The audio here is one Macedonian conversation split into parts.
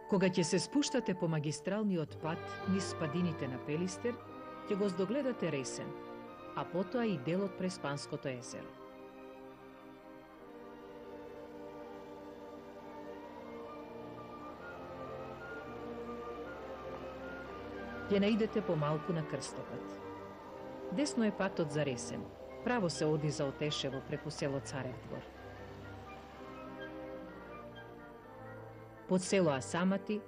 Кога ќе се спуштате по магистралниот пат низ падините на Пелистер, ќе го здогледате Ресен, а потоа и делот Преспанското езеро. Ќе наидете помалку на крстопат. Десно е патот за Ресен, право се оди за Отешево преку село Царев двор. Под село Асамати,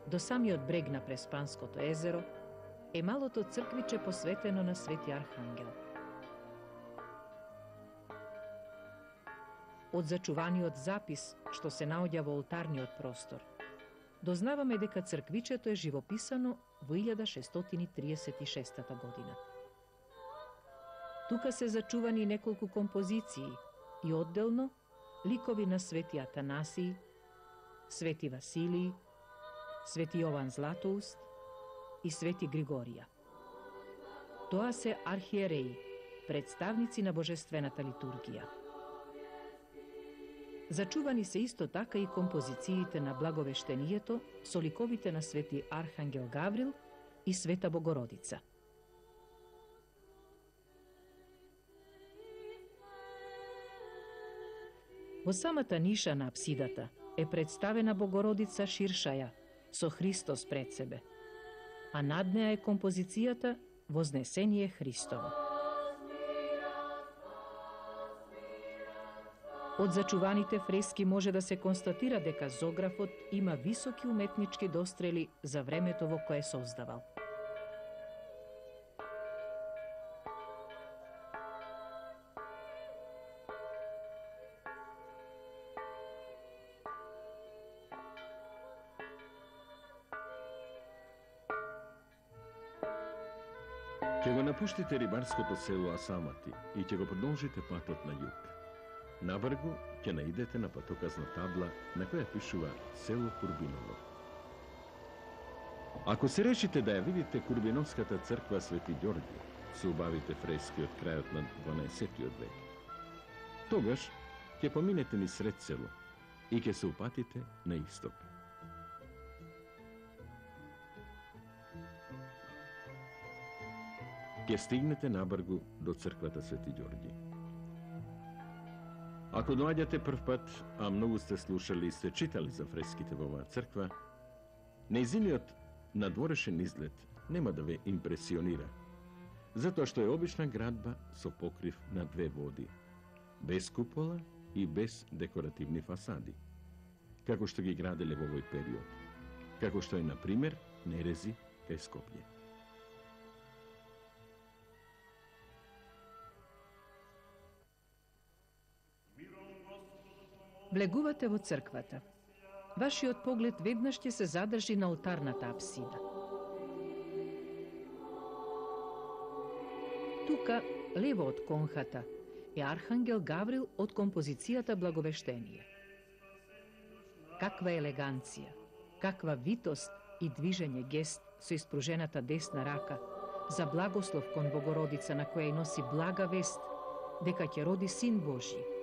до самиот брег на Преспанското езеро, е малото црквиче посветено на Свети Архангел. Од зачуваниот запис, што се наоѓа во олтарниот простор, дознаваме дека црквичето е живописано во 1636 година. Тука се зачувани неколку композиции и одделно ликови на Свети Атанасий, Свети Василий, Свети Јован Златоуст и Свети Григорија. Тоа се архиереи, представници на божествената литургија. Зачувани се исто така и композициите на Благовештението со ликовите на Свети Архангел Гаврил и Света Богородица. Во самата ниша на апсидата е представена Богородица Ширшаја со Христос пред себе, а над неа е композицијата Вознесение Христово. Од зачуваните фрески може да се констатира дека зографот има високи уметнички дострели за времето во кое создавал. Ќе го напуштите рибарското село Асамати и ќе го продолжите патот на југ. Навргу ќе наидете на патоказна табла на која пишува село Курбиново. Ако се решите да ја видите Курбиновската црква Свети Ѓорѓе со убавите фрески од крајот на 12 век, тогаш ќе поминете низ сред село и ќе се упатите на исток. Ќе стигнете набргу до црквата Свети Ѓорѓи. Ако доаѓате прв пат, а многу сте слушали и сте читали за фреските во оваа црква, нејзиниот надворешен изглед нема да ве импресионира, затоа што е обична градба со покрив на две води, без купола и без декоративни фасади, како што ги граделе во овој период, како што е, на пример, Нерези кај Скопје. Влегувате во црквата. Вашиот поглед веднаш ќе се задржи на олтарната апсида. Тука, лево од конхата, е Архангел Гаврил од композицијата Благовештение. Каква елеганција, каква витост и движење гест со испружената десна рака за благослов кон Богородица на која ја носи блага вест дека ќе роди Син Божји.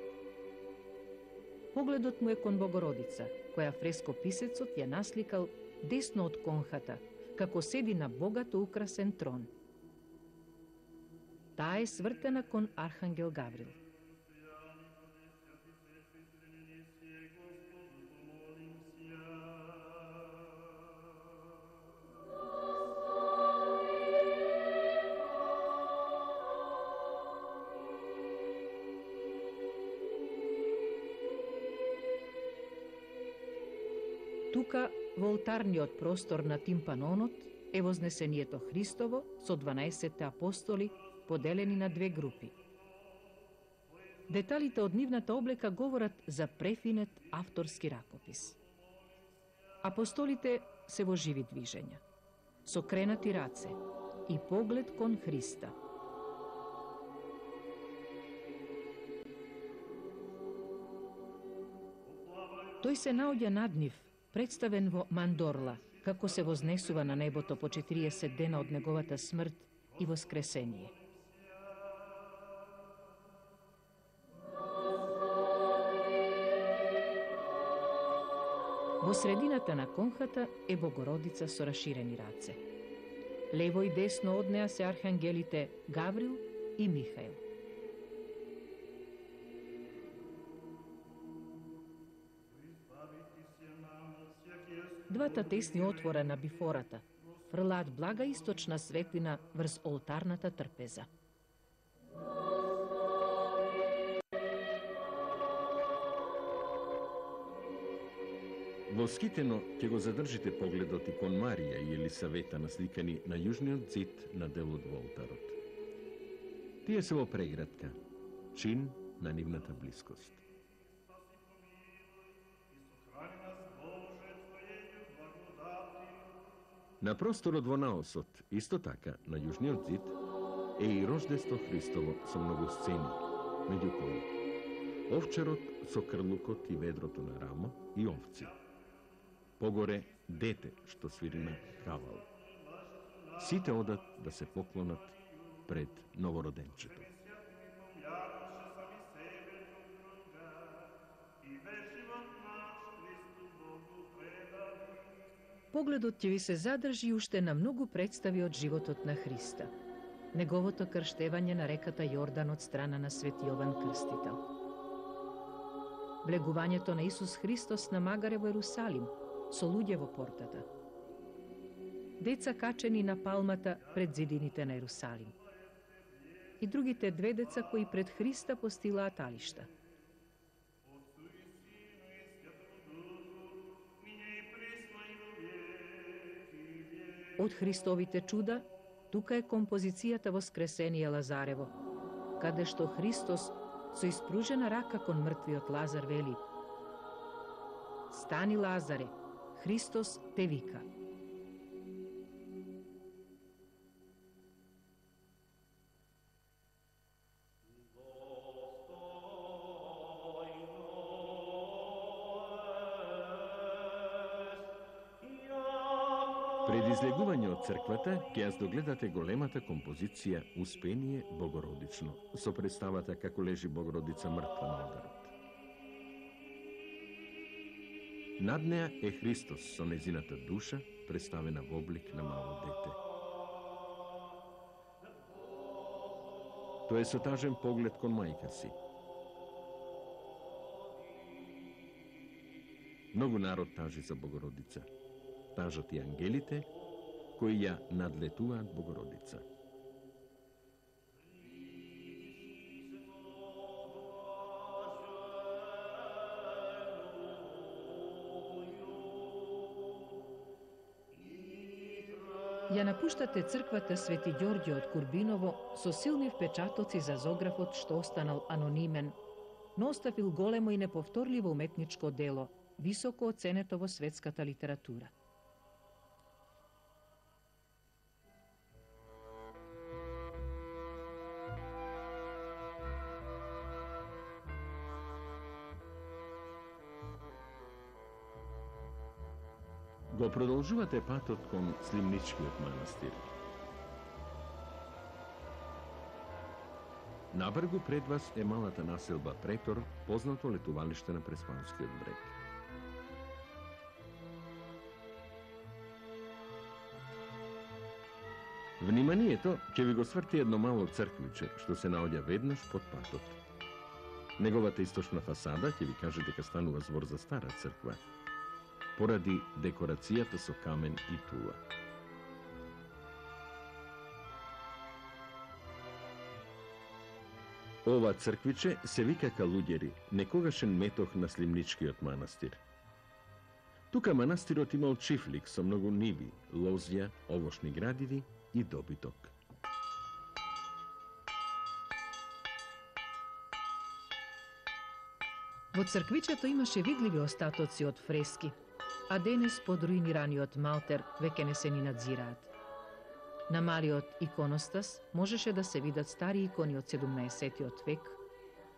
Погледот му е кон Богородица, која фрескописецот ја насликал десно од конхата, како седи на богато украсен трон. Таа е свртена кон Архангел Гаврил. Тука, во олтарниот простор на тимпанонот, е Вознесението Христово со 12 апостоли, поделени на две групи. Деталите од нивната облека говорат за префинет авторски ракопис. Апостолите се во живи движења, со кренати раце и поглед кон Христа. Тој се наоѓа над нив, представен во Мандорла, како се вознесува на небото по 40 дена од неговата смрт и воскресение. Во Во средината на конхата е Богородица со раширени раце. Лево и десно од неа се архангелите Гаврил и Михаил. Двата тесни отвора на бифората фрлаат блага источна светлина врз олтарната трпеза. Во Скитено ќе го задржите погледот и кон Марија и Елисавета насликани на јужниот зид на делот во олтарот. Тие се во преградка, чин на нивната блискост. На просторот во наосот, исто така, на јужниот зид, е и рождество Христово со многу сцени, меѓу кои овчарот со крлукот и ведрото на рамо и овци. Погоре дете што свири на кавал. Сите одат да се поклонат пред новороденчето. Погледот ќе ви се задржи уште на многу представи од животот на Христа. Неговото крштевање на реката Јордан од страна на Свети Јован Крстител. Влегувањето на Исус Христос на магаре во Ерусалим, со луѓе во портата. Деца качени на палмата пред зидините на Ерусалим. И другите две деца кои пред Христа постилаат алишта. Од Христовите чуда, тука е композицијата Воскресение Лазарево, каде што Христос со испружена рака кон мртвиот Лазар вели: "Стани, Лазаре, Христос те вика." Пред излегување од црквата ќе ја догледате големата композиција Успение Богородично, со представата како лежи Богородица мртва на олтарот. Над неа е Христос со незината душа, представена во облик на мало дете. Тој е со тажен поглед кон мајка си. Многу народ тажи за Богородица. Тажат и ангелите, кои ја надлетуваат Богородица. Ја напуштате црквата Свети Ѓорѓе од Курбиново со силни впечатоци за зографот што останал анонимен, но оставил големо и неповторливо уметничко дело, високо оценето во светската литература. Го продолжувате патот кон Сливничкиот манастир. Набргу пред вас е малата населба Претор, познато летувалиште на Преспанскиот брег. Вниманието ќе ви го сврти едно мало црквиче, што се наоѓа веднаш под патот. Неговата источна фасада ќе ви каже дека станува збор за стара црква, поради декорацијата со камен и тула. Ова црквиче се вика Калуѓери, некогашен метох на Сливничкиот манастир. Тука манастирот имал чифлик со многу ниви, лозја, овошни градиви и добиток. Во црквичето имаше видливи остатоци од фрески, а денес под руинираниот малтер веќе не се ни надзираат. На малиот иконостас можеше да се видат стари икони од 17 век,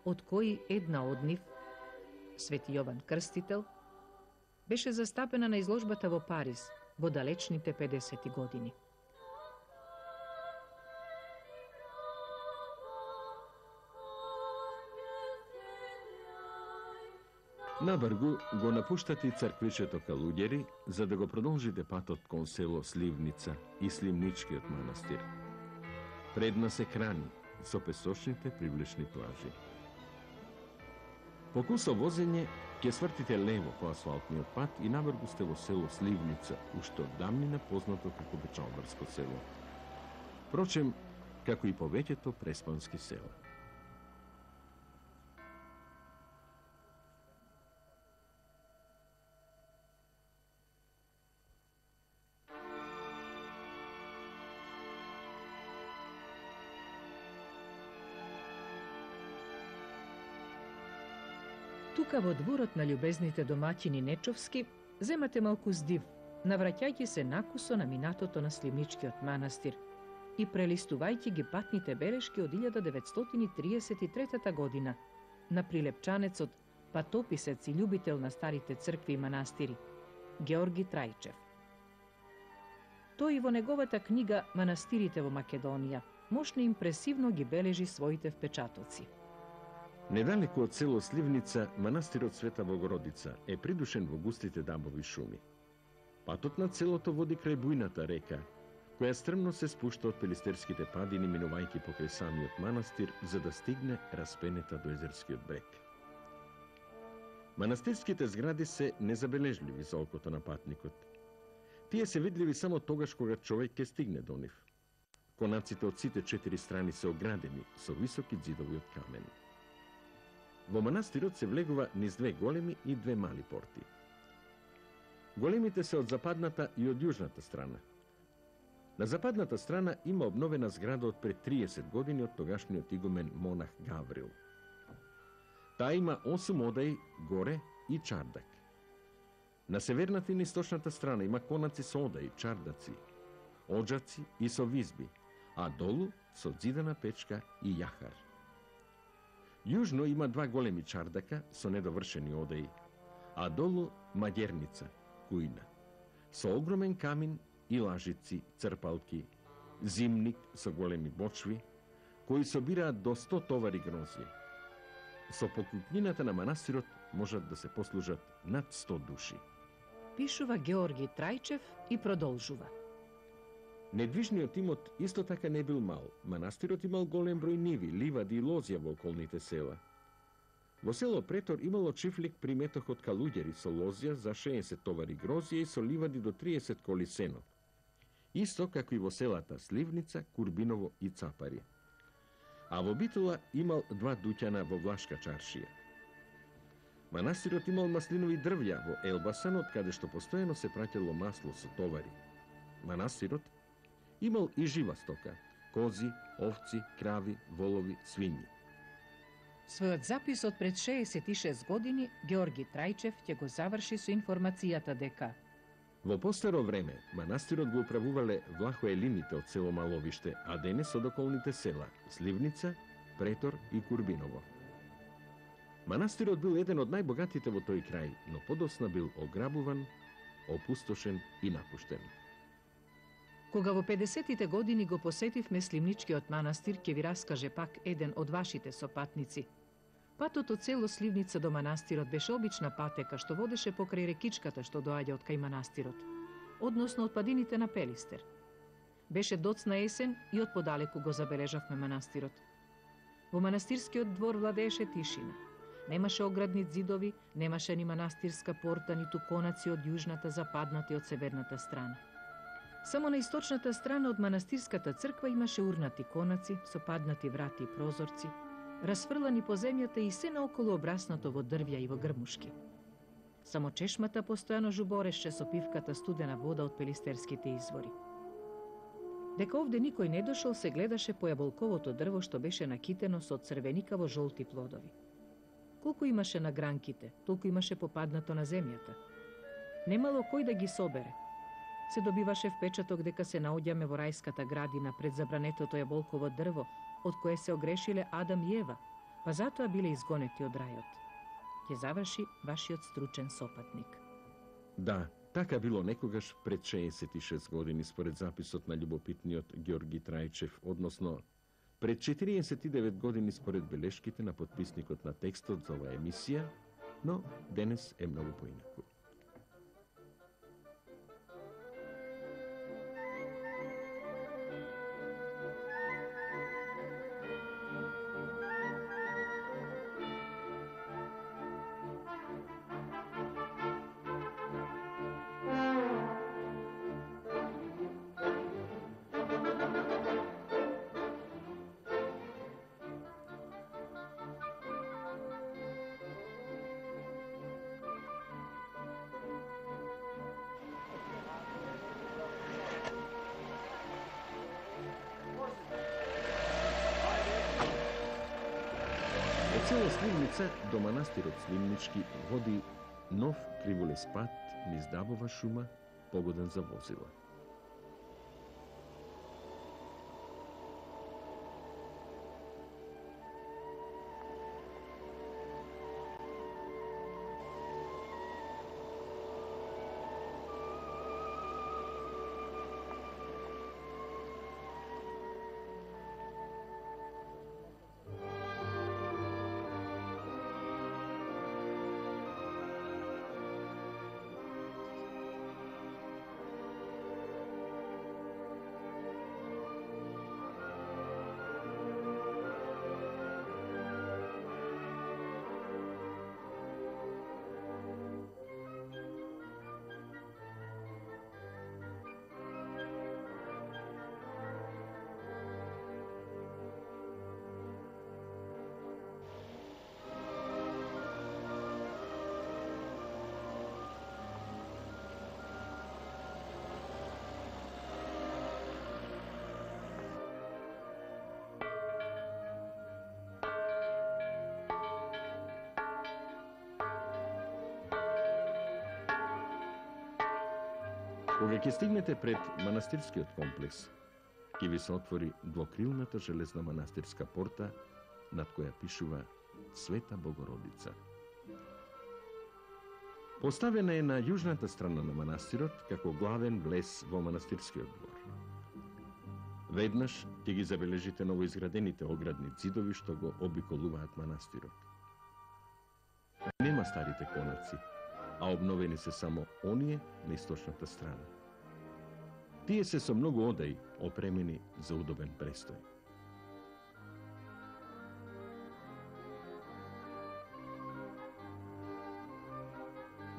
од кои една од нив, Свети Јован Крстител, беше застапена на изложбата во Париз во далечните 50 години. На бргу го напуштати црквичето Калуѓери за да го продолжите патот кон село Сливница и Сливничкиот манастир. Предна се крани со песочните привлечни плажи. По кусо возење ќе свртите лево по асфалтниот пат и навргу сте во село Сливница, уште од давнина познато како Печалбарско село. Впрочем, како и повеќето преспански села. Тука во дворот на љубезните домаќини Нечовски земате малку здив, навраќајќи се накусо на минатото на Сливничкиот манастир и прелистувајќи ги патните белешки од 1933 година на прилепчанецот, патописец и љубител на старите цркви и манастири, Георги Трајчев. Тој и во неговата книга «Манастирите во Македонија» мощно импресивно ги бележи своите впечатоци. Недалеку од село Сливница, манастирот Света Богородица е придушен во густите дабови шуми. Патот над селото води крај бујната река, која стрмно се спушта од Пелистерските падини, минувајќи покрај самиот манастир, за да стигне распенета до езерскиот брег. Манастирските згради се незабележливи за окото на патникот. Тие се видливи само тогаш кога човек ќе стигне до нив. Конаците од сите 4 страни се оградени со високи ѕидови од камен. Во манастирот се влегува низ 2 големи и 2 мали порти. Големите се од западната и од јужната страна. На западната страна има обновена зграда од пред 30 години од тогашниот игумен монах Гаврил. Таа има 8 одаи горе и чардак. На северната и на источната страна има конаци со одаи, чардаци, оџаци и со визби, а долу со ѕидана печка и јахар. Јужно има 2 големи чардака со недовршени одаи, а долу маѓерница, кујна, со огромен камин и лажици, црпалки, зимник со големи бочви, кои собираат до 100 товари грозје. Со покупнината на манастирот можат да се послужат над 100 души. Пишува Георги Трајчев и продолжува. Недвижниот имот исто така не бил мал. Манастирот имал голем број ниви, ливади и лозја во околните села. Во село Претор имало чифлик при метох од Калуѓери со лозја за 60 товари грозје и со ливади до 30 коли сено. Исто како и во селата Сливница, Курбиново и Цапари. А во Битола имал 2 дуќана во Влашка чаршија. Манастирот имал маслинови дрвја во Елбасан, од каде што постојано се праќало масло со товари. Манастирот имал и жива стока – кози, овци, крави, волови, свињи. Својот запис од пред 66 години Георги Трајчев ќе го заврши со информацијата дека во постаро време манастирот го управувале влахоелините од село Маловиште, а денес од околните села Сливница, Претор и Курбиново. Манастирот бил еден од најбогатите во тој крај, но подосна бил ограбуван, опустошен и напуштен. Кога во 50-тите години го посетивме Сливничкиот манастир, ќе ви раскаже пак еден од вашите сопатници. Патот од село Сливница до манастирот беше обична патека што водеше покрај рекичката што доаѓа од кај манастирот, односно од падините на Пелистер. Беше доцна есен и од подалеку го забележавме манастирот. Во манастирскиот двор владееше тишина. Немаше оградни ѕидови, немаше ни манастирска порта, ниту конаци од јужната, западната и од северната страна. Само на источната страна од манастирската црква имаше урнати конаци, со паднати врати и прозорци, расфрлани по земјата и се наоколу обраснато во дрвја и во грмушки. Само чешмата постојано жубореше со пивката студена вода од пелистерските извори. Дека овде никој не дошол, се гледаше по јаболковото дрво што беше накитено со црвеникаво жолти плодови. Колку имаше на гранките, толку имаше попаднато на земјата. Немало кој да ги собере. Се добиваше впечаток дека се наоѓаме во рајската градина пред забранетото јаболково дрво, од кое се огрешиле Адам и Ева, па затоа биле изгонети од рајот. Ќе заврши вашиот стручен сопатник. Да, така било некогаш пред 66 години според записот на љубопитниот Георги Трајчев, односно пред 49 години според белешките на потписникот на текстот за оваа емисија, Но денес е многу поинаку. Од села Сливница до манастирот Сливнички води нов криволес пат низ дабова шума, погоден за возила. Кога ќе стигнете пред манастирскиот комплекс, ќе ви се отвори двокрилната железна манастирска порта, над која пишува Света Богородица. Поставена е на јужната страна на манастирот, како главен влез во манастирскиот двор. Веднаш ќе ги забележите новоизградените оградни ѕидови што го обиколуваат манастирот. Нема старите конаци, а обновени се само оние на источната страна. Тие се со многу одаи опремени за удобен престој.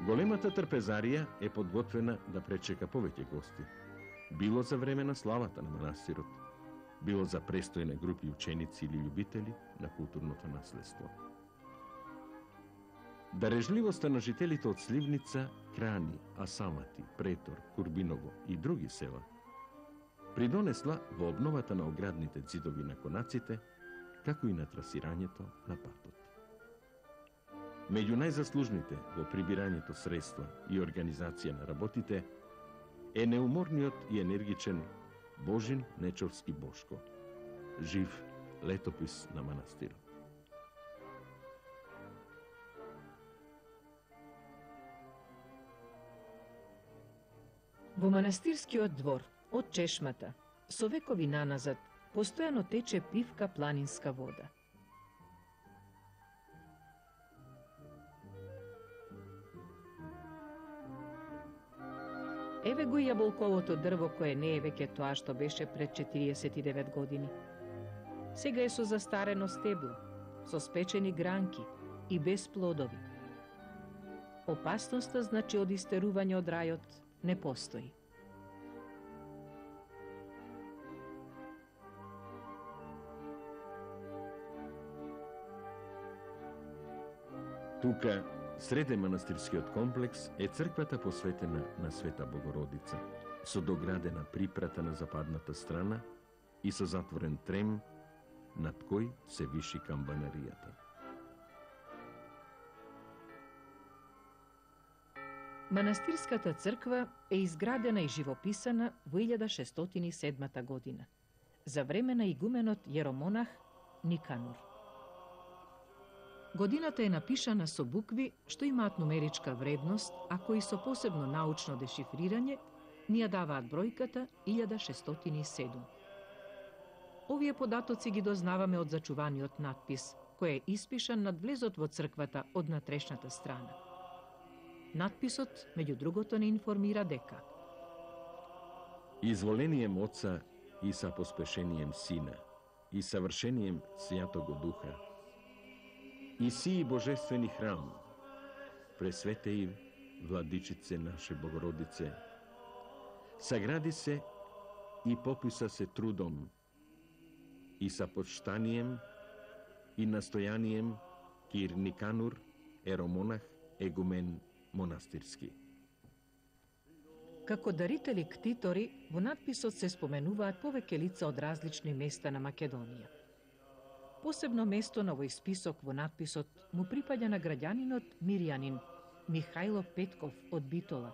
Големата трпезарија е подготвена да пречека повеќе гости, било за време на славата на манастирот, било за престој на групи ученици или љубители на културното наследство. Дарежливоста на жителите од Сливница, Крани, Асамати, Претор, Курбиново и други села придонесла во обновата на оградните ѕидови на конаците, како и на трасирањето на патот. Меѓу најзаслужните во прибирањето средства и организација на работите е неуморниот и енергичен Божин Нечовски Бошко, жив летопис на манастирот. Во манастирскиот двор, од чешмата, со векови наназад, постојано тече пивка планинска вода. Еве го и јаболковото дрво кое не е веќе тоа што беше пред 49 години. Сега е со застарено стебло, со спечени гранки и без плодови. Опасноста, значи, од истерување од рајот не постои. Тука, среде манастирскиот комплекс, е црквата посветена на Света Богородица, со доградена припрата на западната страна и со затворен трем, над кој се виши камбанаријата. Манастирската црква е изградена и живописана во 1607 година, за време на игуменот јеромонах Никанор. Годината е напишана со букви што имаат нумеричка вредност, а кои со посебно научно дешифрирање ни ја даваат бројката 1607. Овие податоци ги дознаваме од зачуваниот надпис кој е испишан над влезот во црквата од натрешната страна. Надписот, меѓу другото, не информира дека Изволением Отца и са поспешением Сина и съвршением Святого Духа и сии божествени храм, пресветеи владичице наше Богородице, сагради се и пописа се трудом и са почтанием и настојанием Кир Никанур, еромонах, егумен монастирски. како дарители ктитори, во надписот се споменуваат повеќе лица од различни места на Македонија. Посебно место на овој список во надписот му припаѓа на граѓанинот мирјанин Михајло Петков од Битола,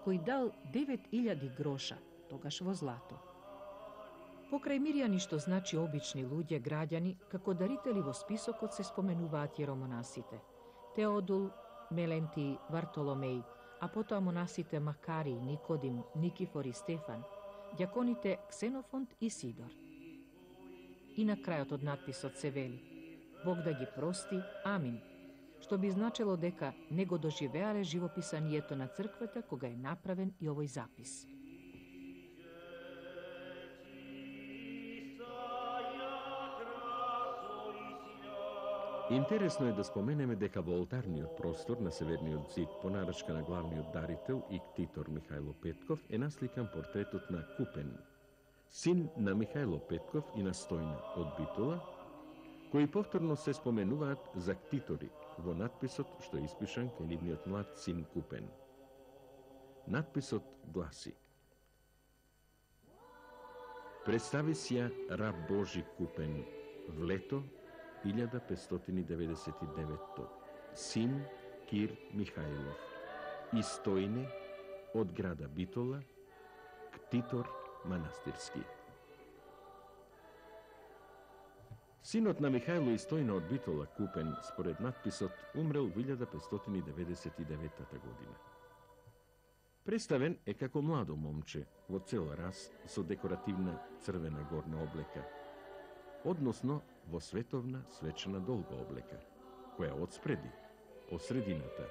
кој дал 9000 гроша, тогаш во злато. Покрај мирјани, што значи обични луѓе, граѓани, како дарители во списокот се споменуваат јеромонасите Теодул, Мелентий, Вартоломеј, а потоа монасите Макарий, Никодим, Никифор и Стефан, ѓаконите Ксенофонт и Сидор. И на крајот од надписот се вели: Бог да ги прости, амин, што би значело дека не го доживеале живописанието на црквата кога е направен и овој запис. Интересно е да споменеме дека во олтарниот простор на северниот зид по нарачка на главниот дарител и ктитор Михајло Петков е насликан портретот на Купен, син на Михајло Петков и на Стојна од Битола, кои повторно се споменуваат за ктитори во надписот што е испишан кај нивниот млад син Купен. Надписот гласи: Представи си раб Божи Купен в лето 1599, син Кир Михајлов, и Стојне од града Битола, ктитор манастирски. Синот на Михајло и Стојна од Битола, Купен, според надписот, умрел во 1599 година. Представен е како младо момче во цел раз со декоративна црвена горна облека, односно во световна свечена долга облека, која одспреди, од средината,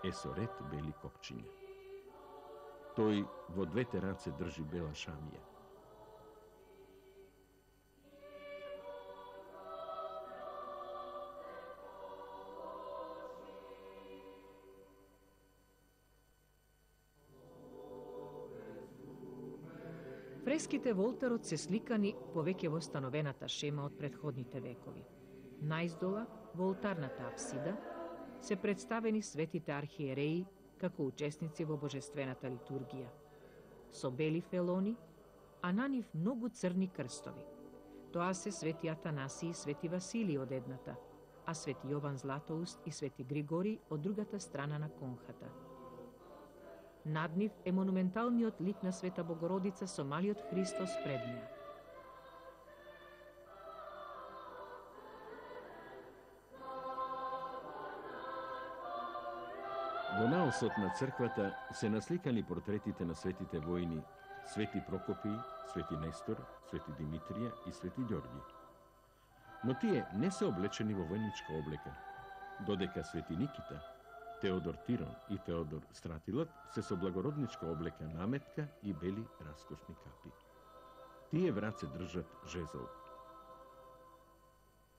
е со ред бели копчиња. Тој во двете раце држи бела шамија. Фреските во олтарот се сликани повеќе во становената шема од претходните векови. Наиздола, во олтарната апсида, се представени светите архиереи како учесници во божествената литургија, со бели фелони, а на нив многу црни крстови. Тоа се свети Атанаси и свети Василий од едната, а свети Јован Златоуст и свети Григорий од другата страна на конхата. Над нив е монументалниот лик на Света Богородица со малиот Христос пред неа. Во наосот на црквата се насликани портретите на светите војни Свети Прокопиј, Свети Нестор, Свети Димитрија и Свети Ѓорѓи. Но тие не се облечени во војничка облека, додека Свети Никита, Теодор Тирон и Теодор Стратилот се со благородничка облека наметка и бели раскошни капи. Тие в раце држат жезл.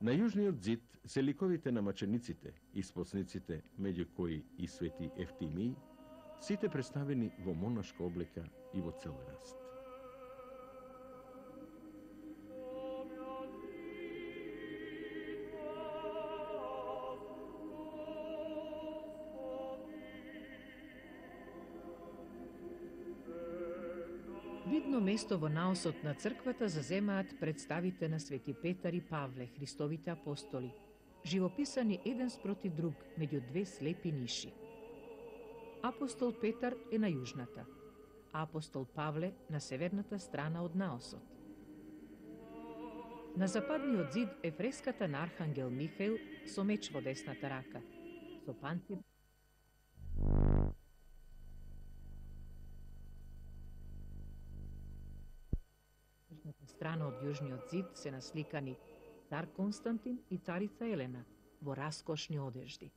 На јужниот зид се ликовите на мачениците и спосниците, меѓу кои и Свети Ефтимиј, сите представени во монашка облека и во цел раст. Видно место во наосот на црквата заземаат представите на Свети Петар и Павле, Христовите апостоли, живописани еден спроти друг меѓу две слепи ниши. Апостол Петар е на јужната, а апостол Павле на северната страна од наосот. На западниот зид е фреската на Архангел Михаил со меч во десната рака, со панцир. Страна од јужниот зид се насликани цар Константин и царица Елена во раскошни одежди.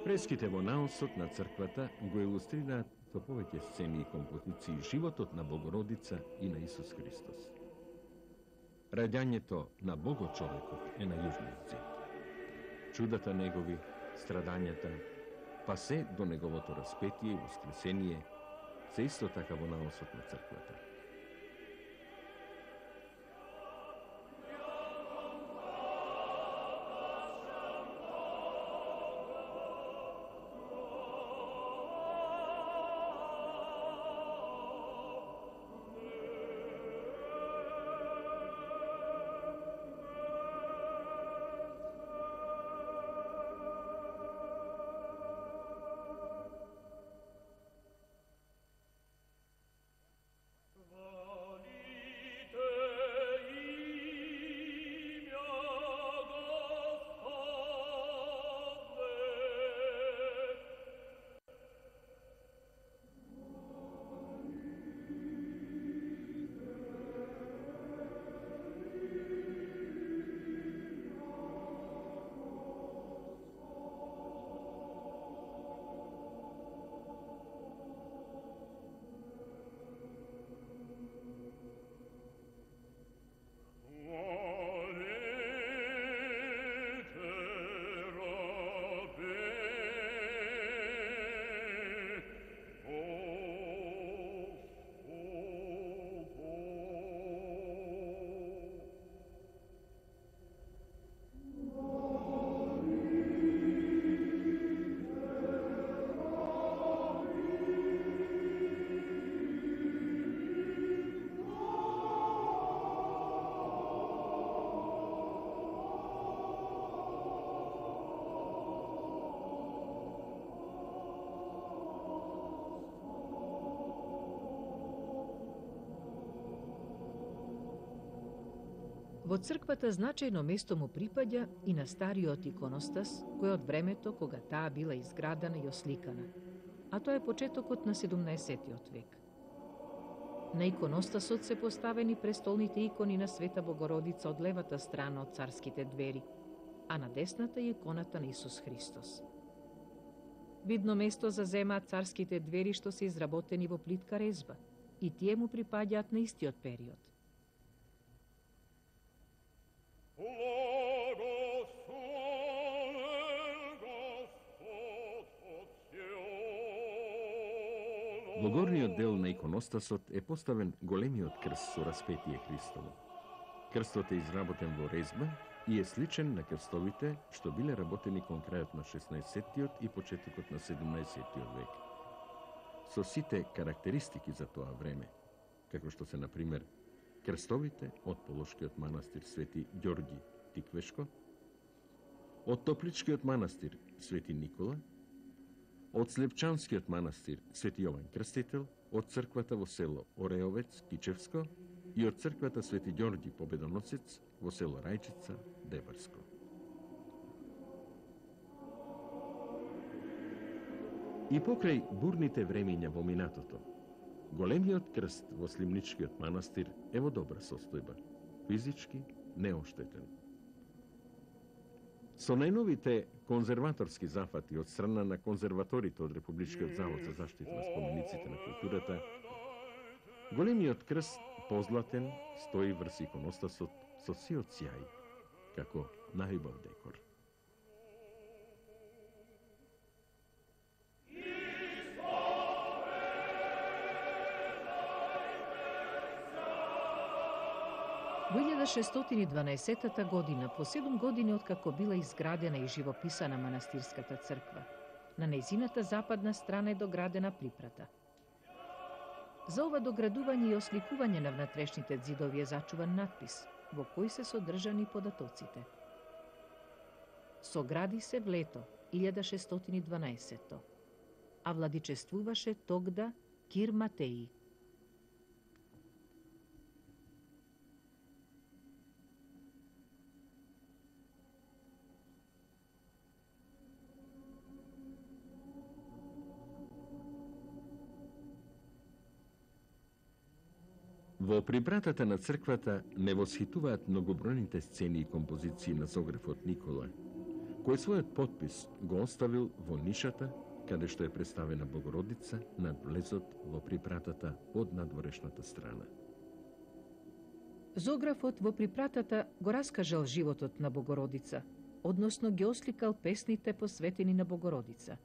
Фреските во наосот на црквата го илустрираат со повеќе сцени и композиции животот на Богородица и на Исус Христос. Раѓањето на Богочовекот е на јужниот зид. Чудата негови, страдањата, па се до неговото распетие и воскресение, се исто така во наосот на црквата. Во црквата значајно место му припаѓа и на стариот иконостас, кој од времето кога таа била изградена и осликана, а тоа е почетокот на 17 век. На иконостасот се поставени престолните икони на Света Богородица од левата страна од царските двери, а на десната е иконата на Исус Христос. Видно место заземаат царските двери што се изработени во плитка резба, и тие му припаѓаат на истиот период. Во горниот дел на иконостасот е поставен големиот крст со распетие Христово. Крстот е изработен во резба и е сличен на крстовите што биле работени кон крајот на 16-тиот и почетокот на 17-тиот век. Со сите карактеристики за тоа време, како што се, например, крстовите од Полошкиот манастир Свети Ѓорги Тиквешко, од Топличкиот манастир Свети Никола, од Слепчанскиот манастир Свети Јован Крстител, од црквата во село Ореовец Кичевско и од црквата Свети Ѓорги Победоносец во село Рајчица Дебарско. И покрај бурните времења во минатото, големиот крст во Сливничкиот манастир е во добра состојба, физички неоштетен. Со најновите конзерваторски зафати од страна на конзерваторите од Републичкиот завод за заштита на спомениците на културата, големиот крст позлатен стои врз иконостасот со сиот сјај, како најубав декор. Во 1612 година, по 7 години откако била изградена и живописана манастирската црква, на нејзината западна страна е доградена припрата. За ова доградување и осликување на внатрешните ѕидови е зачуван надпис, во кој се содржани податоците. Согради се в лето 1612, а владичествуваше тогда Кир Матеи. Во припратата на црквата не восхитуваат многобројните сцени и композиции на зографот Никола, кој својот подпис го оставил во нишата, каде што е представена Богородица над влезот во припратата од надворешната страна. Зографот во припратата го раскажал животот на Богородица, односно ги осликал песните посветени на Богородица.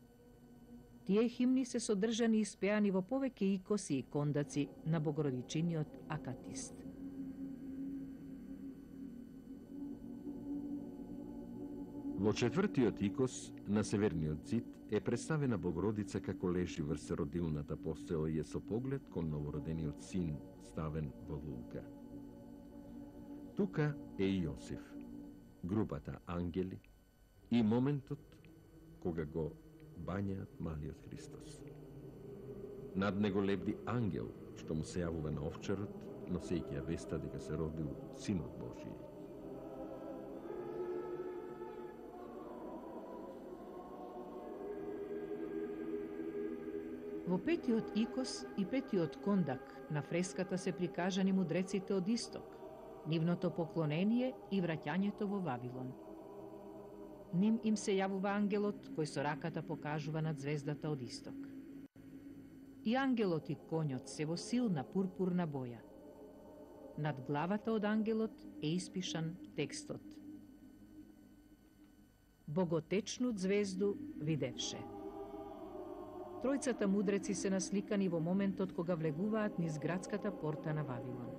Тие химни се содржани и испеани во повеќе икоси и кондаци на Богородичиниот акатист. Во четвртиот икос на северниот зид е представена Богородица како лежи врз родилната постела и е со поглед кон новородениот син ставен во лулка. Тука е и Јосиф, групата ангели и моментот кога го бањаат малиот Христос. Над него лебди ангел, што му се јавува на овчарот, носејќи ја веста дека се родил Синот Божиј. Во петиот икос и петиот кондак на фреската се прикажани мудреците од Исток, нивното поклонение и враќањето во Вавилон. Ним им се јавува ангелот кој со раката покажува над звездата од Исток. И ангелот и конјот се во силна пурпурна боја. Над главата од ангелот е испишан текстот: Боготечну звезду видевше. Тројцата мудреци се насликани во моментот кога влегуваат низ градската порта на Вавилон.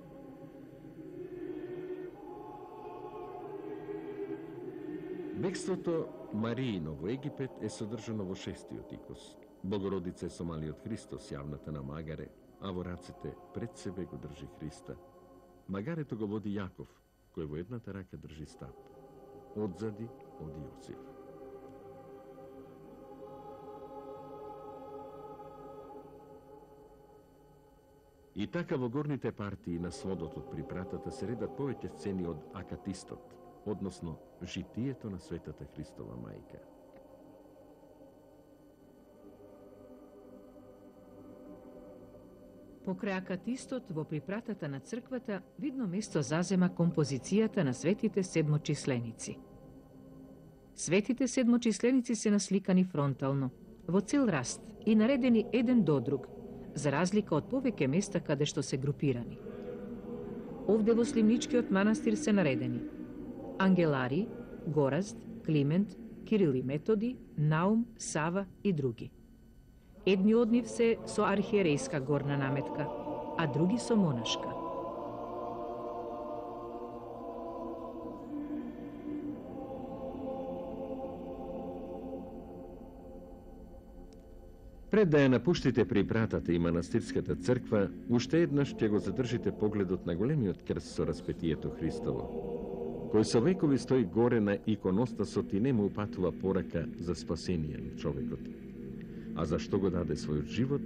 Бегството Мариино во Египет е содржано во шестиот икос. Богородица е со малиот Христос јавната на Магаре, а во рацете пред себе го држи Христа. Магарето го води Јаков, кој во едната рака држи стап. Одзади оди Јосиф. И така во горните партии на сводот од припратата се редат повеќе сцени од акатистот, односно житието на светата Христова мајка. Покрај акатистот во припратата на црквата видно место зазема композицијата на светите седмочисленици. Светите седмочисленици се насликани фронтално, во цел раст и наредени еден до друг, за разлика од повеќе места каде што се групирани. Овде во Сливничкиот манастир се наредени Ангелари, Горазд, Климент, Кирил и Методи, Наум, Сава и други. Едни од нив се со архиерејска горна наметка, а други со монашка. Пред да ја напуштите припратата и манастирската црква, уште еднаш ќе го задржите погледот на големиот крст со распетието Христово, кој со векови стои горе на иконостасот и не му упатува порака за спасение на човекот, а зашто го даде својот живот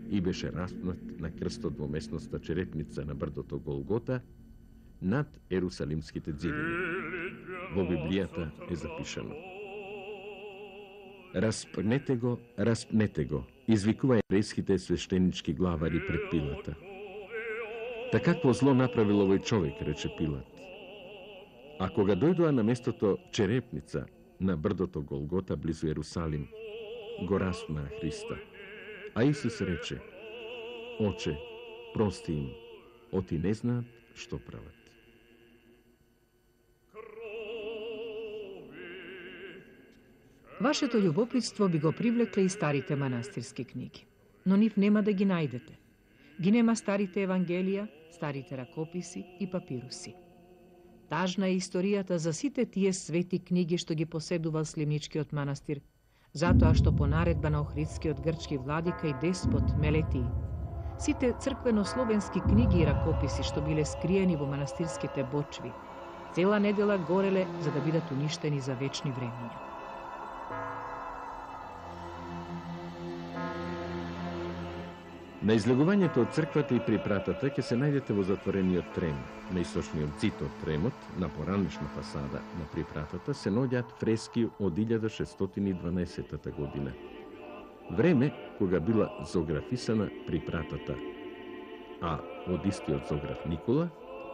и беше распнат на крстот во местноста Черепница на брдото Голгота над Ерусалимските ѕидови. Во Библијата е запишано: распнете го, извикува еврејските свештенички главари пред Пилата. Така какво зло направил овој човек, рече Пилат. А кога дојдоа на местото Черепница на брдото Голгота близу Ерусалим, го распнаа Христа. А Исус рече: Оче, прости им, оти не знаат што прават. Вашето љубопитство би го привлекле и старите манастирски книги, но нив нема да ги најдете. Ги нема старите евангелија, старите ракописи и папируси. Тажна е историјата за сите тие свети книги што ги поседувал Сливничкиот манастир, затоа што по наредба на охридскиот грчки владика и деспот Мелетиј, сите црквено-словенски книги и ракописи што биле скриени во манастирските бочви, цела недела гореле за да бидат уништени за вечни времења. На излегувањето од црквата и припратата ќе се најдете во затворениот трем. На источниот зид од тремот, на поранешна фасада на припратата, се наоѓаат фрески од 1612 година. Време кога била зографисана припратата. а од истиот Зограф Никола,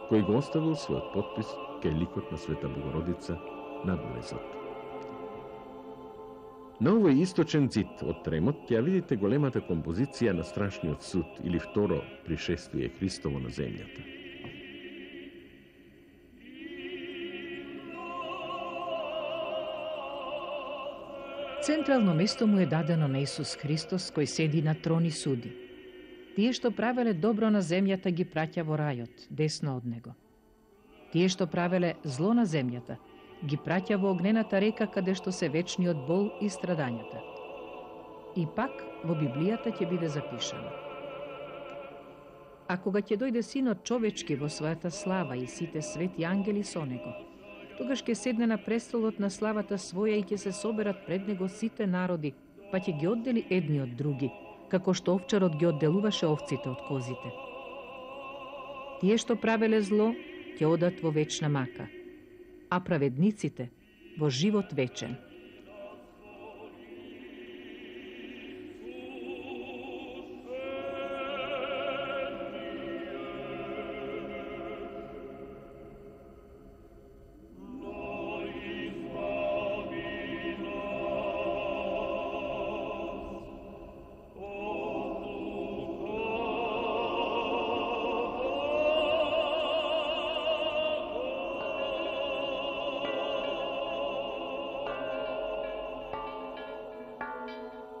кој го оставил својот подпис кај ликот на Света Богородица над влезот. На овој источен зид од Тремот ќе видите големата композиција на Страшниот суд или второ пришествие Христово на земјата. Централно место му е дадено на Исус Христос, кој седи на трон и суди. Тие што правеле добро на земјата ги праќа во рајот, десно од него. Тие што правеле зло на земјата ги праќа во огнената река каде што се вечниот бол и страдањата. И пак во Библијата ќе биде запишано: А кога ќе дојде Синот човечки во својата слава и сите свети ангели со него, тогаш ќе седне на престолот на славата своја и ќе се соберат пред него сите народи, па ќе ги оддели едни од други, како што овчарот ги одделуваше овците од козите. Тие што правеле зло ќе одат во вечна мака, а праведниците во живот вечен.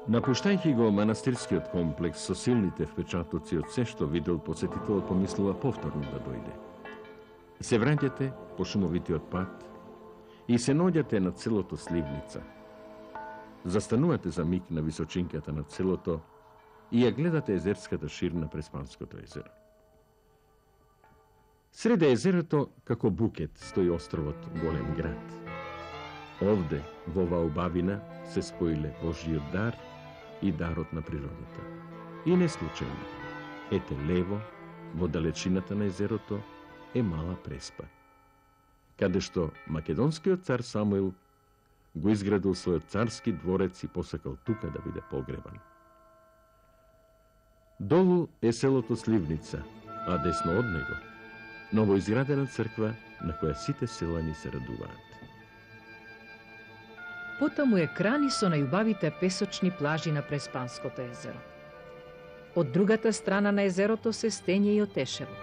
Напуштајќи го манастирскиот комплекс со силните впечатоци од се што видел, посетителот помислува повторно да дојде. Се враќате по шумовитиот пат и се наоѓате на селото Сливница. Застанувате за миг на височинката на селото и ја гледате езерската ширина Преспанското езеро. Среде езерото, како букет, стои островот Голем град. Овде, во оваа убавина, се споиле Божиот дар и дарот на природата. И не случајно. Ете лево, во далечината на езерото, е мала преспа, каде што македонскиот цар Самуил го изградил својот царски дворец и посакал тука да биде погребан. Долу е селото Сливница, а десно од него новоизградена црква на која сите селани се радуваат. Потаму е Крани со најубавите песочни плажи на Преспанското езеро. Од другата страна на езерото се Стење и Отешево,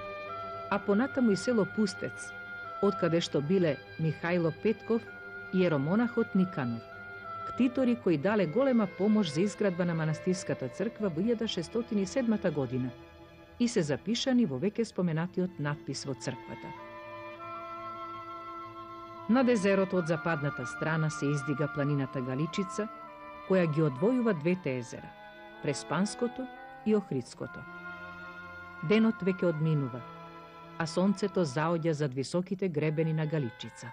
а понатаму и село Пустец, откаде што биле Михајло Петков и еромонахот Никанор, ктитори кои дале голема помош за изградба на манастирската црква во 1607 година и се запишани во веќе споменатиот надпис во црквата. Над езерото од западната страна се издига планината Галичица, која ги одвојува двете езера, Преспанското и Охридското. Денот веќе одминува, а сонцето заоѓа зад високите гребени на Галичица.